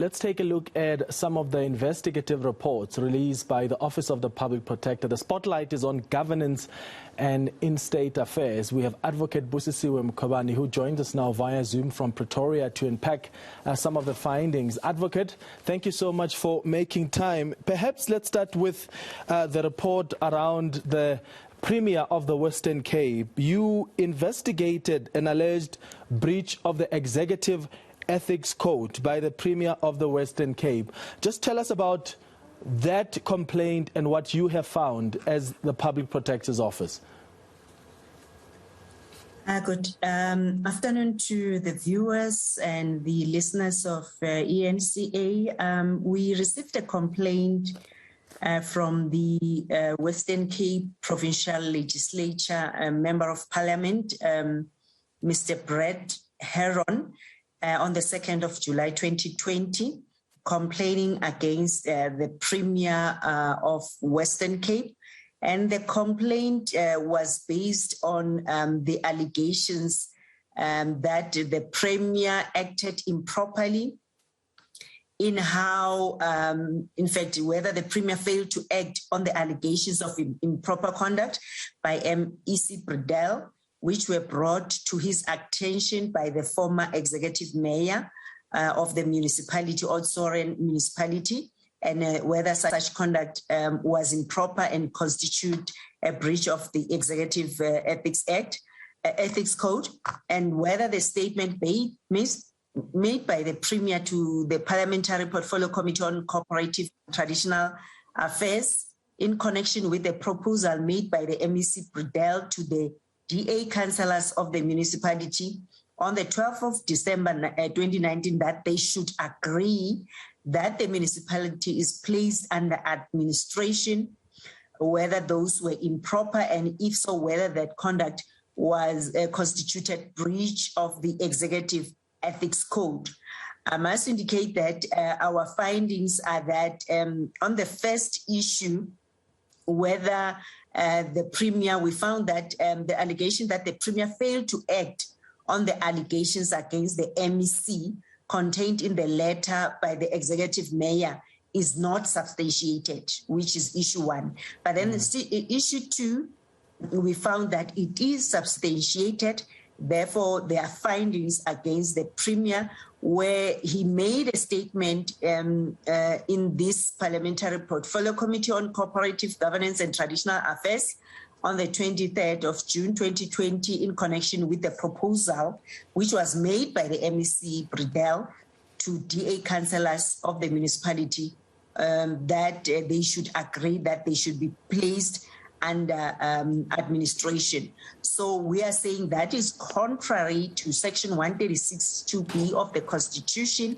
Let's take a look at some of the investigative reports released by the Office of the Public Protector. The spotlight is on governance and in-state affairs. We have Advocate Busisiwe Mkhwebane, who joins us now via Zoom from Pretoria to unpack some of the findings. Advocate, thank you so much for making time. Perhaps let's start with the report around the Premier of the Western Cape. You investigated an alleged breach of the executive ethics code by the Premier of the Western Cape. Just tell us about that complaint and what you have found as the Public Protector's Office. Good afternoon to the viewers and the listeners of eNCA. We received a complaint from the Western Cape Provincial Legislature, a Member of Parliament, Mr. Brett Heron, on the 2nd of July 2020, complaining against the Premier of Western Cape. And the complaint was based on the allegations that the Premier acted improperly in how, in fact, whether the Premier failed to act on the allegations of improper conduct by MEC Bredell, which were brought to his attention by the former executive mayor of the municipality, Old Soren municipality, and whether such conduct was improper and constitute a breach of the Executive Ethics Code, and whether the statement made by the Premier to the Parliamentary Portfolio Committee on Cooperative Traditional Affairs in connection with the proposal made by the MEC Bredell to the DA councillors of the municipality on the 12th of December 2019 that they should agree that the municipality is placed under administration, whether those were improper, and if so, whether that conduct was a constituted breach of the Executive Ethics Code. I must indicate that our findings are that on the first issue, whether the Premier, we found that the allegation that the Premier failed to act on the allegations against the MEC contained in the letter by the executive mayor is not substantiated, which is issue one. But then issue two, we found that it is substantiated. Therefore, there are findings against the Premier where he made a statement in this Parliamentary Portfolio Committee on Cooperative Governance and Traditional Affairs on the 23rd of June 2020 in connection with the proposal which was made by the MEC Bredell to DA councillors of the municipality that they should agree that they should be placed under administration. So we are saying that is contrary to Section 136(2)(b) of the Constitution,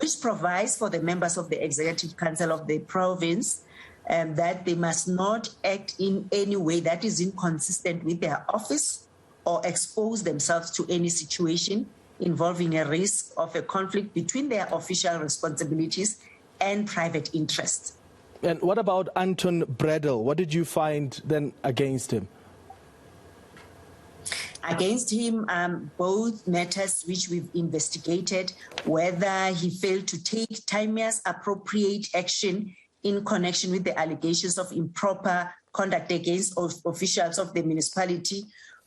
which provides for the members of the Executive Council of the province that they must not act in any way that is inconsistent with their office or expose themselves to any situation involving a risk of a conflict between their official responsibilities and private interests. And what about Anton Bredell? What did you find then against him? Against him, both matters which we've investigated, whether he failed to take timeous appropriate action in connection with the allegations of improper conduct against officials of the municipality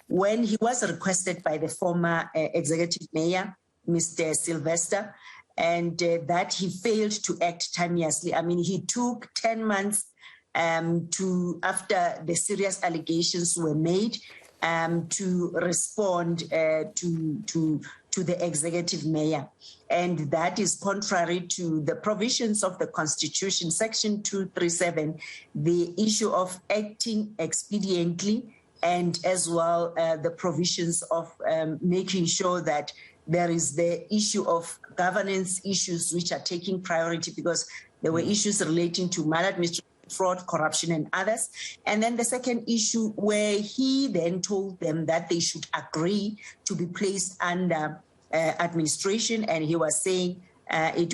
when he was requested by the former executive mayor, Mr. Sylvester, and that he failed to act timeously. I mean, he took 10 months after the serious allegations were made to respond to the executive mayor. And that is contrary to the provisions of the Constitution, Section 237, the issue of acting expediently, and as well the provisions of making sure that there is the issue of governance issues which are taking priority, because there were issues relating to maladministration, fraud, corruption, and others. And then the second issue where he then told them that they should agree to be placed under administration, and he was saying it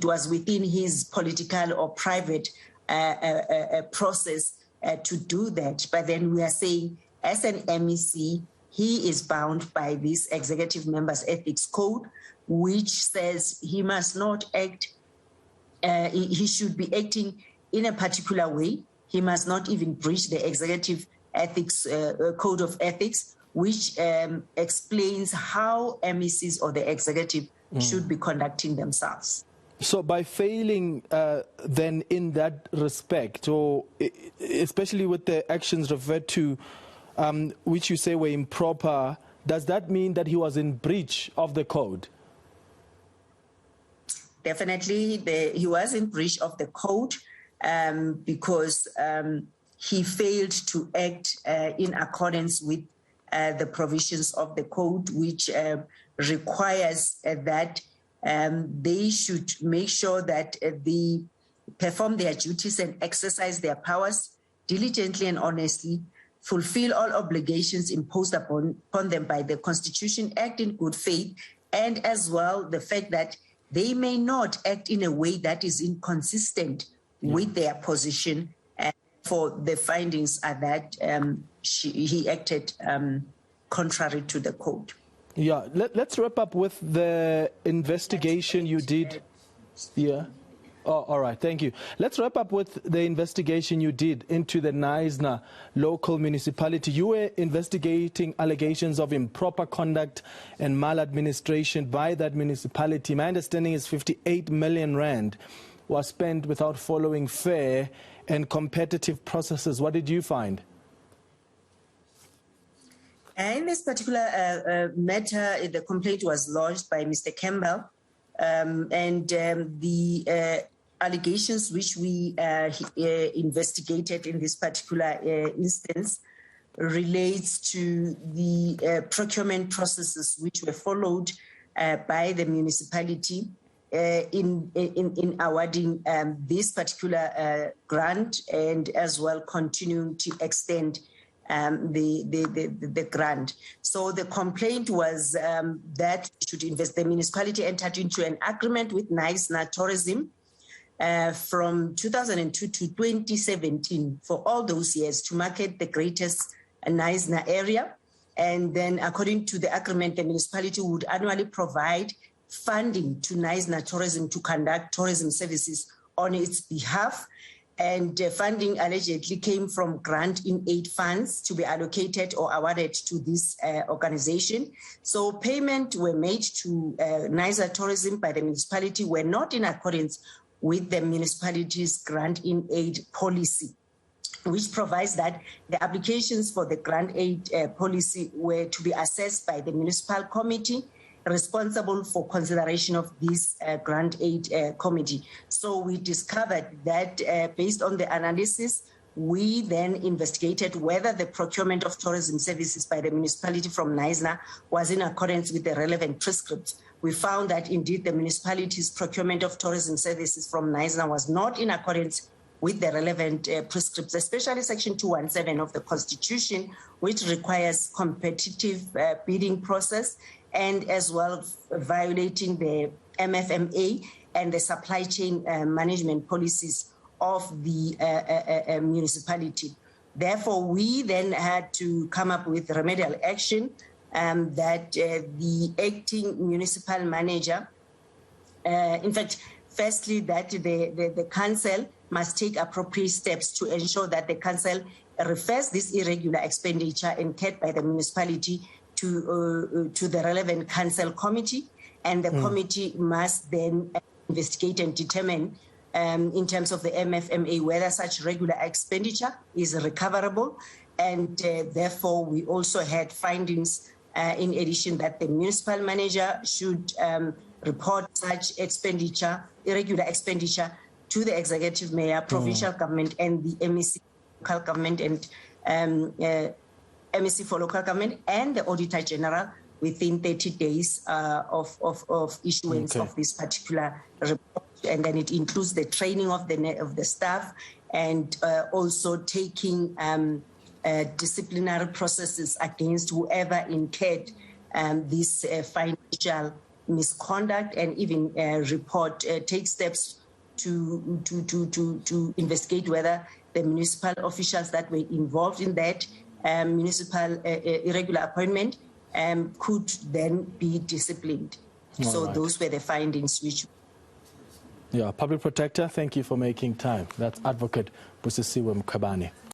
was within his political or private process to do that. But then we are saying, as an MEC, he is bound by this executive member's ethics code, which says he must not act, he should be acting in a particular way. He must not even breach the executive ethics code of ethics, which explains how MECs or the executive should be conducting themselves. So by failing then in that respect, or especially with the actions referred to, which you say were improper, does that mean that he was in breach of the code? Definitely, he was in breach of the code because he failed to act in accordance with the provisions of the code, which requires that they should make sure that they perform their duties and exercise their powers diligently and honestly, fulfill all obligations imposed upon them by the Constitution, act in good faith, and as well the fact that they may not act in a way that is inconsistent with their position. And for the findings are that he acted contrary to the code. Yeah, let's wrap up with the investigation you did. Yeah. Oh, all right, thank you. Let's wrap up with the investigation you did into the Knysna local municipality. You were investigating allegations of improper conduct and maladministration by that municipality. My understanding is 58 million rand was spent without following fair and competitive processes. What did you find? In this particular matter, the complaint was lodged by Mr. Campbell, and the allegations which we investigated in this particular instance relates to the procurement processes which were followed by the municipality in awarding this particular grant, and as well continuing to extend the grant. So the complaint was that the municipality entered into an agreement with Knysna Tourism from 2002 to 2017 for all those years to market the greatest Knysna area. And then according to the agreement, the municipality would annually provide funding to Knysna Tourism to conduct tourism services on its behalf. And funding allegedly came from grant in aid funds to be allocated or awarded to this organization. So payment were made to Knysna Tourism by the municipality were not in accordance with the municipality's grant in aid policy, which provides that the applications for the grant aid policy were to be assessed by the municipal committee responsible for consideration of this grant aid committee. So we discovered that based on the analysis, we then investigated whether the procurement of tourism services by the municipality from Knysna was in accordance with the relevant prescripts. We found that indeed the municipality's procurement of tourism services from Knysna was not in accordance with the relevant prescripts, especially Section 217 of the Constitution, which requires competitive bidding process, and as well violating the MFMA and the supply chain management policies of the municipality. Therefore, we then had to come up with remedial action that the acting municipal manager, in fact, firstly, that the council must take appropriate steps to ensure that the council refers this irregular expenditure incurred by the municipality to the relevant council committee, and the committee must then investigate and determine in terms of the MFMA whether such regular expenditure is recoverable. And therefore, we also had findings in addition that the municipal manager should report such expenditure, irregular expenditure, to the executive mayor, provincial government, and the MEC local government, and MEC for local government, and the Auditor General within 30 days of issuance of this particular report. And then it includes the training of the staff, and also taking disciplinary processes against whoever incurred this financial misconduct, and even take steps to investigate whether the municipal officials that were involved in that municipal irregular appointment could then be disciplined. So those were the findings which... Yeah, Public Protector, thank you for making time. That's Advocate Busisiwe Mkhwebane.